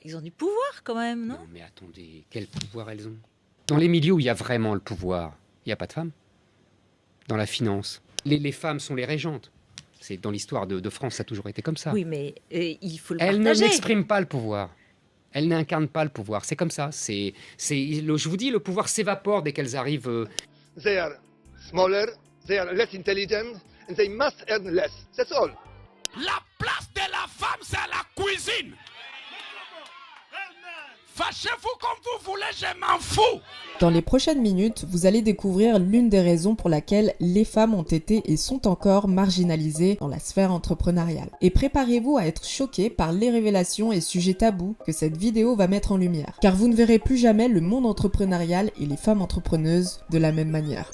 Ils ont du pouvoir quand même, non? Non mais attendez, quel pouvoir elles ont? Dans les milieux où il y a vraiment le pouvoir, il n'y a pas de femmes. Dans la finance, les femmes sont les régentes. C'est dans l'histoire de France, ça a toujours été comme ça. Oui, mais il faut le Elles ne partager. n'expriment pas le pouvoir. Elles n'incarnent pas le pouvoir. C'est comme ça. Je vous dis, le pouvoir s'évapore dès qu'elles arrivent. They are smaller, they are less intelligent, and they must earn less. That's all. La place de la femme, c'est à la cuisine. Fâchez-vous comme vous voulez, je m'en fous. Dans les prochaines minutes, vous allez découvrir l'une des raisons pour laquelle les femmes ont été et sont encore marginalisées dans la sphère entrepreneuriale. Et préparez-vous à être choqués par les révélations et sujets tabous que cette vidéo va mettre en lumière. Car vous ne verrez plus jamais le monde entrepreneurial et les femmes entrepreneuses de la même manière.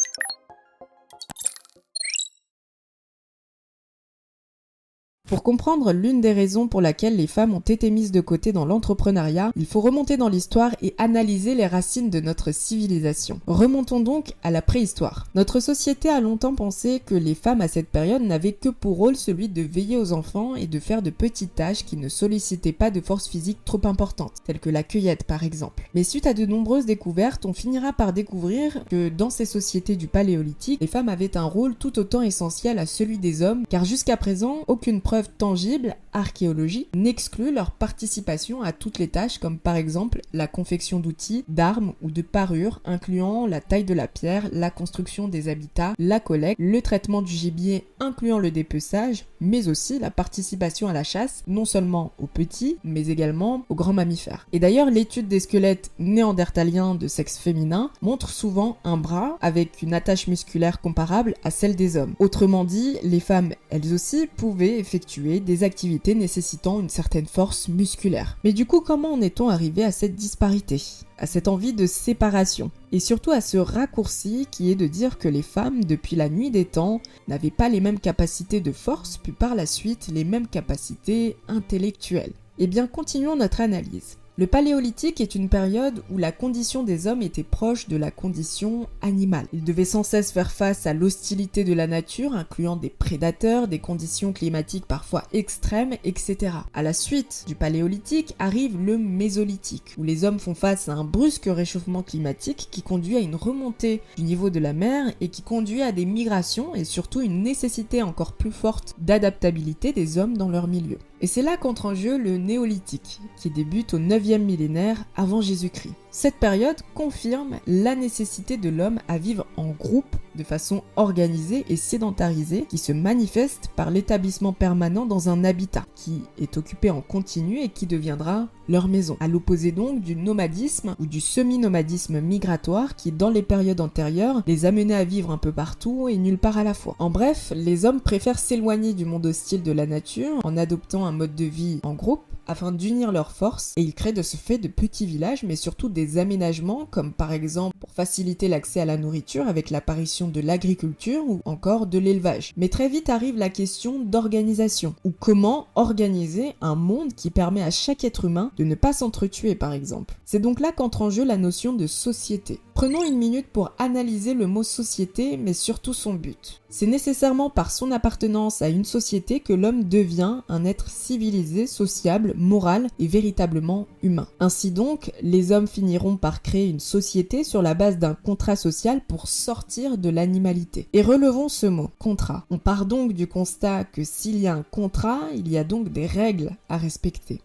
Pour comprendre l'une des raisons pour laquelle les femmes ont été mises de côté dans l'entrepreneuriat, il faut remonter dans l'histoire et analyser les racines de notre civilisation. Remontons donc à la préhistoire. Notre société a longtemps pensé que les femmes à cette période n'avaient que pour rôle celui de veiller aux enfants et de faire de petites tâches qui ne sollicitaient pas de force physique trop importante, telles que la cueillette par exemple. Mais suite à de nombreuses découvertes, on finira par découvrir que dans ces sociétés du Paléolithique, les femmes avaient un rôle tout autant essentiel à celui des hommes, car jusqu'à présent, aucune preuve tangible, archéologie, n'exclut leur participation à toutes les tâches comme par exemple la confection d'outils, d'armes ou de parures, incluant la taille de la pierre, la construction des habitats, la collecte, le traitement du gibier incluant le dépeçage, mais aussi la participation à la chasse, non seulement aux petits, mais également aux grands mammifères. Et d'ailleurs, l'étude des squelettes néandertaliens de sexe féminin montre souvent un bras avec une attache musculaire comparable à celle des hommes. Autrement dit, les femmes, elles aussi, pouvaient effectuer des activités nécessitant une certaine force musculaire. Mais du coup, comment en est-on arrivé à cette disparité ? À cette envie de séparation, et surtout à ce raccourci qui est de dire que les femmes, depuis la nuit des temps, n'avaient pas les mêmes capacités de force, puis par la suite les mêmes capacités intellectuelles. Eh bien, continuons notre analyse. Le Paléolithique est une période où la condition des hommes était proche de la condition animale. Ils devaient sans cesse faire face à l'hostilité de la nature, incluant des prédateurs, des conditions climatiques parfois extrêmes, etc. À la suite du Paléolithique arrive le Mésolithique, où les hommes font face à un brusque réchauffement climatique qui conduit à une remontée du niveau de la mer et qui conduit à des migrations et surtout une nécessité encore plus forte d'adaptabilité des hommes dans leur milieu. Et c'est là qu'entre en jeu le Néolithique, qui débute au 9e millénaire avant Jésus-Christ. Cette période confirme la nécessité de l'homme à vivre en groupe de façon organisée et sédentarisée qui se manifeste par l'établissement permanent dans un habitat qui est occupé en continu et qui deviendra leur maison. À l'opposé donc du nomadisme ou du semi-nomadisme migratoire qui dans les périodes antérieures les amenait à vivre un peu partout et nulle part à la fois. En bref, les hommes préfèrent s'éloigner du monde hostile de la nature en adoptant un mode de vie en groupe afin d'unir leurs forces et ils créent de ce fait de petits villages mais surtout des aménagements comme par exemple pour faciliter l'accès à la nourriture avec l'apparition de l'agriculture ou encore de l'élevage. Mais très vite arrive la question d'organisation ou comment organiser un monde qui permet à chaque être humain de ne pas s'entretuer par exemple. C'est donc là qu'entre en jeu la notion de société. Prenons une minute pour analyser le mot société mais surtout son but. C'est nécessairement par son appartenance à une société que l'homme devient un être civilisé, sociable, moral et véritablement humain. Ainsi donc, les hommes finiront par créer une société sur la base d'un contrat social pour sortir de l'animalité. Et relevons ce mot, contrat. On part donc du constat que s'il y a un contrat, il y a donc des règles à respecter.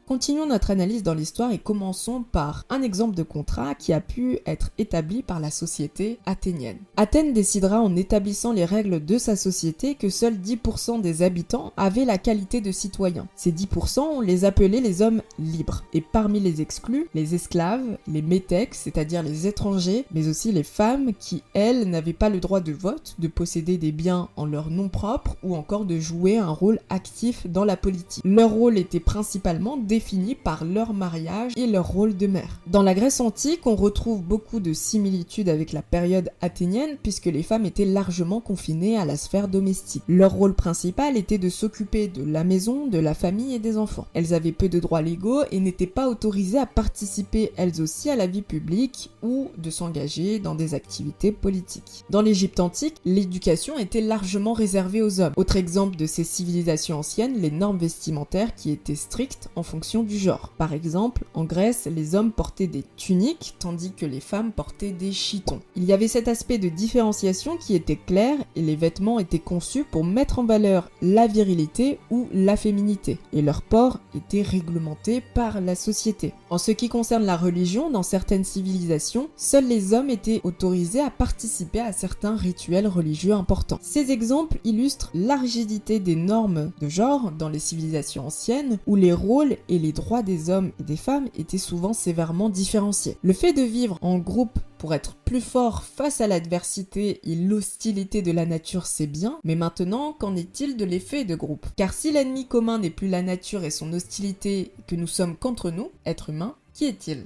Continuons notre analyse dans l'histoire et commençons par un exemple de contrat qui a pu être établi par la société athénienne. Athènes décidera en établissant les règles de sa société que seuls 10% des habitants avaient la qualité de citoyens. Ces 10%, on les appelait les hommes libres. Et parmi les exclus, les esclaves, les métèques, c'est-à-dire les étrangers, mais aussi les femmes qui, elles, n'avaient pas le droit de vote, de posséder des biens en leur nom propre ou encore de jouer un rôle actif dans la politique. Leur rôle était principalement définis par leur mariage et leur rôle de mère. Dans la Grèce antique, on retrouve beaucoup de similitudes avec la période athénienne puisque les femmes étaient largement confinées à la sphère domestique. Leur rôle principal était de s'occuper de la maison, de la famille et des enfants. Elles avaient peu de droits légaux et n'étaient pas autorisées à participer elles aussi à la vie publique ou de s'engager dans des activités politiques. Dans l'Égypte antique, l'éducation était largement réservée aux hommes. Autre exemple de ces civilisations anciennes, les normes vestimentaires qui étaient strictes en fonction fonction du genre. Par exemple, en Grèce, les hommes portaient des tuniques, tandis que les femmes portaient des chitons. Il y avait cet aspect de différenciation qui était clair, et les vêtements étaient conçus pour mettre en valeur la virilité ou la féminité, et leur port était réglementé par la société. En ce qui concerne la religion, dans certaines civilisations, seuls les hommes étaient autorisés à participer à certains rituels religieux importants. Ces exemples illustrent la rigidité des normes de genre dans les civilisations anciennes, où les rôles et les droits des hommes et des femmes étaient souvent sévèrement différenciés. Le fait de vivre en groupe pour être plus fort face à l'adversité et l'hostilité de la nature, c'est bien, mais maintenant, qu'en est-il de l'effet de groupe? Car si l'ennemi commun n'est plus la nature et son hostilité, que nous sommes contre nous, êtres humains, qui est-il?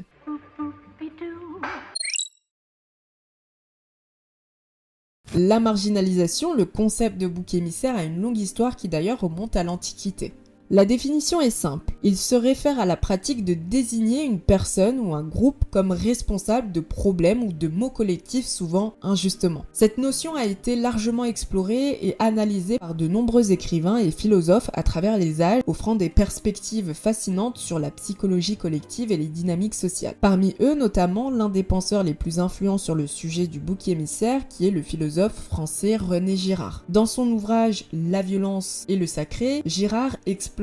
La marginalisation, le concept de bouc émissaire, a une longue histoire qui d'ailleurs remonte à l'Antiquité. La définition est simple. Il se réfère à la pratique de désigner une personne ou un groupe comme responsable de problèmes ou de maux collectifs souvent injustement. Cette notion a été largement explorée et analysée par de nombreux écrivains et philosophes à travers les âges, offrant des perspectives fascinantes sur la psychologie collective et les dynamiques sociales. Parmi eux, notamment, l'un des penseurs les plus influents sur le sujet du bouc émissaire, qui est le philosophe français René Girard. Dans son ouvrage La violence et le sacré, Girard explore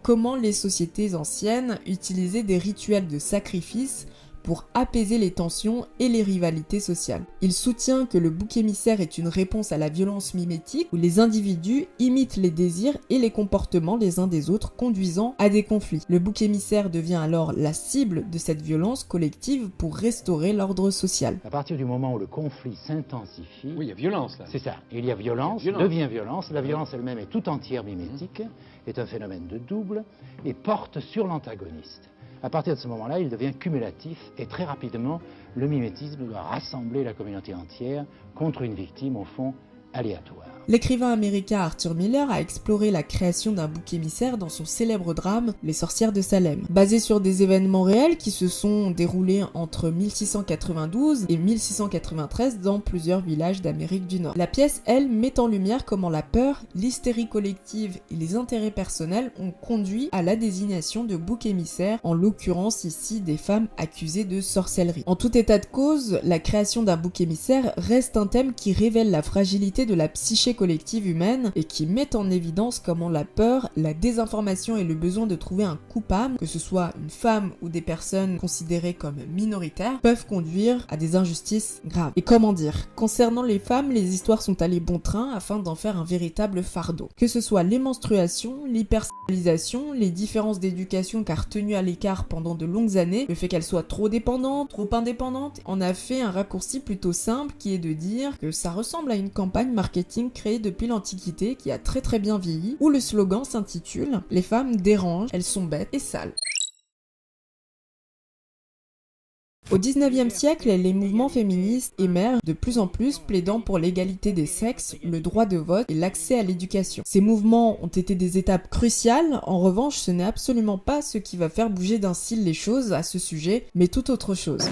comment les sociétés anciennes utilisaient des rituels de sacrifice pour apaiser les tensions et les rivalités sociales. Il soutient que le bouc émissaire est une réponse à la violence mimétique où les individus imitent les désirs et les comportements les uns des autres, conduisant à des conflits. Le bouc émissaire devient alors la cible de cette violence collective pour restaurer l'ordre social. À partir du moment où le conflit s'intensifie... Oui, il y a violence là. C'est ça. Il y a violence, devient violence. La violence elle-même est tout entière mimétique, est un phénomène de double et porte sur l'antagoniste. À partir de ce moment-là, il devient cumulatif et très rapidement, le mimétisme doit rassembler la communauté entière contre une victime, au fond, aléatoire. L'écrivain américain Arthur Miller a exploré la création d'un bouc émissaire dans son célèbre drame Les sorcières de Salem. Basé sur des événements réels qui se sont déroulés entre 1692 et 1693 dans plusieurs villages d'Amérique du Nord. La pièce, elle, met en lumière comment la peur, l'hystérie collective et les intérêts personnels ont conduit à la désignation de bouc émissaire, en l'occurrence ici des femmes accusées de sorcellerie. En tout état de cause, la création d'un bouc émissaire reste un thème qui révèle la fragilité de la psyché collective humaine et qui met en évidence comment la peur, la désinformation et le besoin de trouver un coupable, que ce soit une femme ou des personnes considérées comme minoritaires, peuvent conduire à des injustices graves. Et comment dire, concernant les femmes, les histoires sont allées bon train afin d'en faire un véritable fardeau. Que ce soit les menstruations, l'hypersexualisation, les différences d'éducation car tenues à l'écart pendant de longues années, le fait qu'elles soient trop dépendantes, trop indépendantes, en a fait un raccourci plutôt simple qui est de dire que ça ressemble à une campagne marketing créée depuis l'Antiquité qui a très bien vieilli, où le slogan s'intitule « Les femmes dérangent, elles sont bêtes et sales ». Au XIXe siècle, les mouvements féministes émergent de plus en plus, plaidant pour l'égalité des sexes, le droit de vote et l'accès à l'éducation. Ces mouvements ont été des étapes cruciales, en revanche ce n'est absolument pas ce qui va faire bouger d'un cil les choses à ce sujet, mais tout autre chose.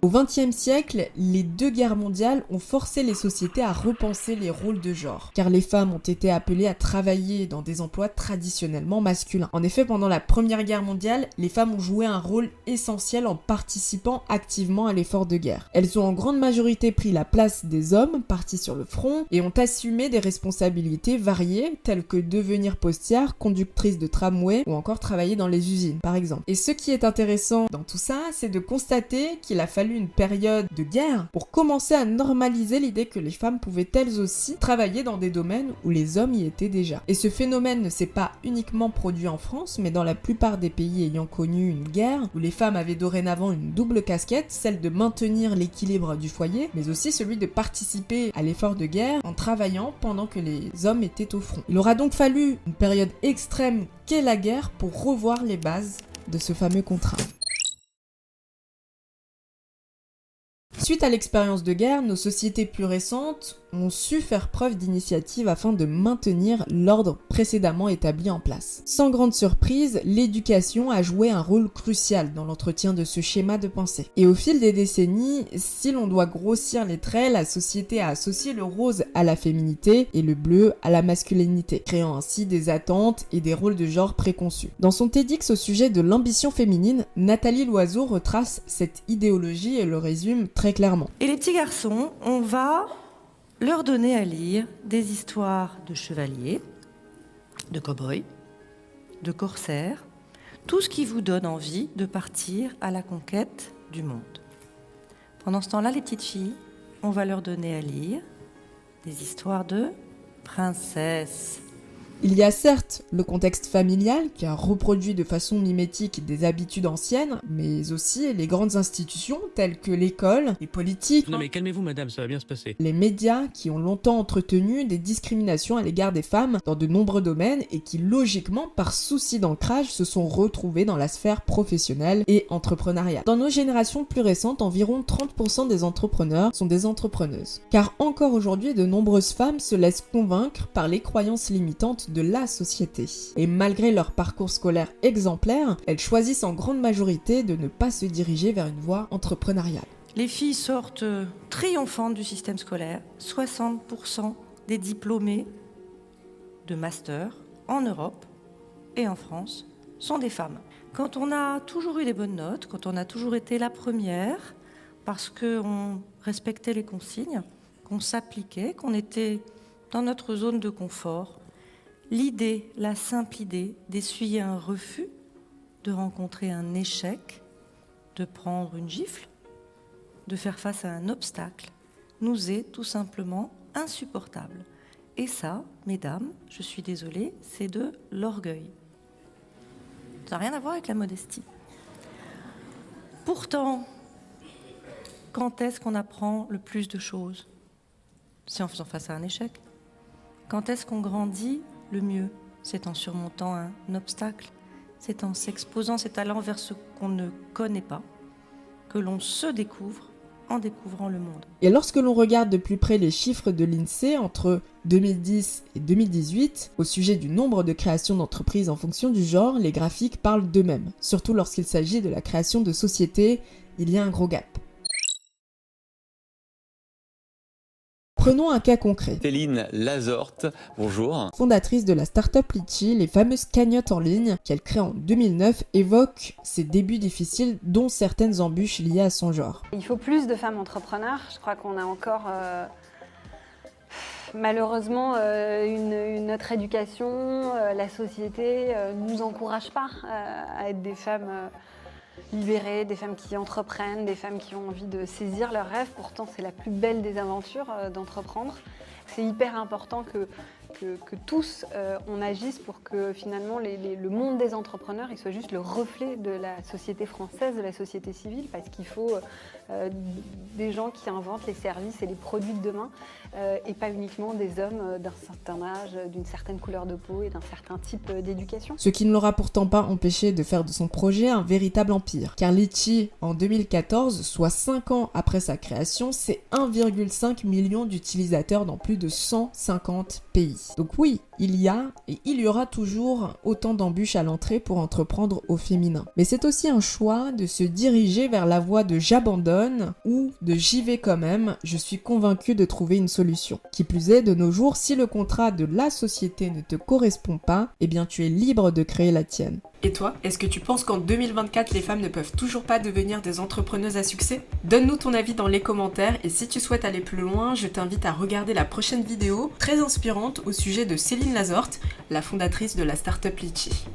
Au XXe siècle, les deux guerres mondiales ont forcé les sociétés à repenser les rôles de genre, car les femmes ont été appelées à travailler dans des emplois traditionnellement masculins. En effet, pendant la Première Guerre mondiale, les femmes ont joué un rôle essentiel en participant activement à l'effort de guerre. Elles ont en grande majorité pris la place des hommes partis sur le front et ont assumé des responsabilités variées, telles que devenir postière, conductrice de tramway ou encore travailler dans les usines, par exemple. Et ce qui est intéressant dans tout ça, c'est de constater qu'il a fallu une période de guerre pour commencer à normaliser l'idée que les femmes pouvaient elles aussi travailler dans des domaines où les hommes y étaient déjà. Et ce phénomène ne s'est pas uniquement produit en France, mais dans la plupart des pays ayant connu une guerre, où les femmes avaient dorénavant une double casquette, celle de maintenir l'équilibre du foyer, mais aussi celui de participer à l'effort de guerre en travaillant pendant que les hommes étaient au front. Il aura donc fallu une période extrême qu'est la guerre pour revoir les bases de ce fameux contrat. Suite à l'expérience de guerre, nos sociétés plus récentes ont su faire preuve d'initiative afin de maintenir l'ordre précédemment établi en place. Sans grande surprise, l'éducation a joué un rôle crucial dans l'entretien de ce schéma de pensée. Et au fil des décennies, si l'on doit grossir les traits, la société a associé le rose à la féminité et le bleu à la masculinité, créant ainsi des attentes et des rôles de genre préconçus. Dans son TEDx au sujet de l'ambition féminine, Nathalie Loiseau retrace cette idéologie et le résume très clairement. Et les petits garçons, on va leur donner à lire des histoires de chevaliers, de cow-boys, de corsaires, tout ce qui vous donne envie de partir à la conquête du monde. Pendant ce temps-là, les petites filles, on va leur donner à lire des histoires de princesses. Il y a certes le contexte familial qui a reproduit de façon mimétique des habitudes anciennes, mais aussi les grandes institutions telles que l'école, les politiques, Non mais calmez-vous madame, ça va bien se passer. les médias qui ont longtemps entretenu des discriminations à l'égard des femmes dans de nombreux domaines et qui logiquement, par souci d'ancrage, se sont retrouvés dans la sphère professionnelle et entrepreneuriale. Dans nos générations plus récentes, environ 30% des entrepreneurs sont des entrepreneuses. Car encore aujourd'hui, de nombreuses femmes se laissent convaincre par les croyances limitantes de la société. Et malgré leur parcours scolaire exemplaire, elles choisissent en grande majorité de ne pas se diriger vers une voie entrepreneuriale. Les filles sortent triomphantes du système scolaire. 60% des diplômés de master en Europe et en France sont des femmes. Quand on a toujours eu des bonnes notes, quand on a toujours été la première, parce qu'on respectait les consignes, qu'on s'appliquait, qu'on était dans notre zone de confort, l'idée, la simple idée d'essuyer un refus, de rencontrer un échec, de prendre une gifle, de faire face à un obstacle, nous est tout simplement insupportable. Et ça, mesdames, je suis désolée, c'est de l'orgueil. Ça n'a rien à voir avec la modestie. Pourtant, quand est-ce qu'on apprend le plus de choses? C'est en faisant face à un échec. Quand est-ce qu'on grandit le mieux? C'est en surmontant un obstacle, c'est en s'exposant, c'est allant vers ce qu'on ne connaît pas, que l'on se découvre en découvrant le monde. Et lorsque l'on regarde de plus près les chiffres de l'INSEE entre 2010 et 2018, au sujet du nombre de créations d'entreprises en fonction du genre, les graphiques parlent d'eux-mêmes. Surtout lorsqu'il s'agit de la création de sociétés, il y a un gros gap. Prenons un cas concret. Céline Lazorte, bonjour. Fondatrice de la start-up Litchi, les fameuses cagnottes en ligne qu'elle crée en 2009 évoquent ses débuts difficiles, dont certaines embûches liées à son genre. Il faut plus de femmes entrepreneurs. Je crois qu'on a encore malheureusement notre éducation, la société nous encourage pas à être des femmes libérées, des femmes qui entreprennent, des femmes qui ont envie de saisir leurs rêves. Pourtant, c'est la plus belle des aventures d'entreprendre. C'est hyper important que tous on agisse pour que finalement le monde des entrepreneurs il soit juste le reflet de la société française, de la société civile, parce qu'il faut des gens qui inventent les services et les produits de demain et pas uniquement des hommes d'un certain âge, d'une certaine couleur de peau et d'un certain type d'éducation. Ce qui ne l'aura pourtant pas empêché de faire de son projet un véritable empire. Car Litchi, en 2014, soit 5 ans après sa création, c'est 1,5 million d'utilisateurs dans plus de 150 pays. Donc oui, il y a et il y aura toujours autant d'embûches à l'entrée pour entreprendre au féminin. Mais c'est aussi un choix de se diriger vers la voie de j'abandonne ou de j'y vais quand même, je suis convaincue de trouver une solution. Qui plus est, de nos jours, si le contrat de la société ne te correspond pas, eh bien tu es libre de créer la tienne. Et toi, est-ce que tu penses qu'en 2024, les femmes ne peuvent toujours pas devenir des entrepreneuses à succès? Donne-nous ton avis dans les commentaires et si tu souhaites aller plus loin, je t'invite à regarder la prochaine vidéo très inspirante au sujet de Céline Lazorte, la fondatrice de la start-up Litchi.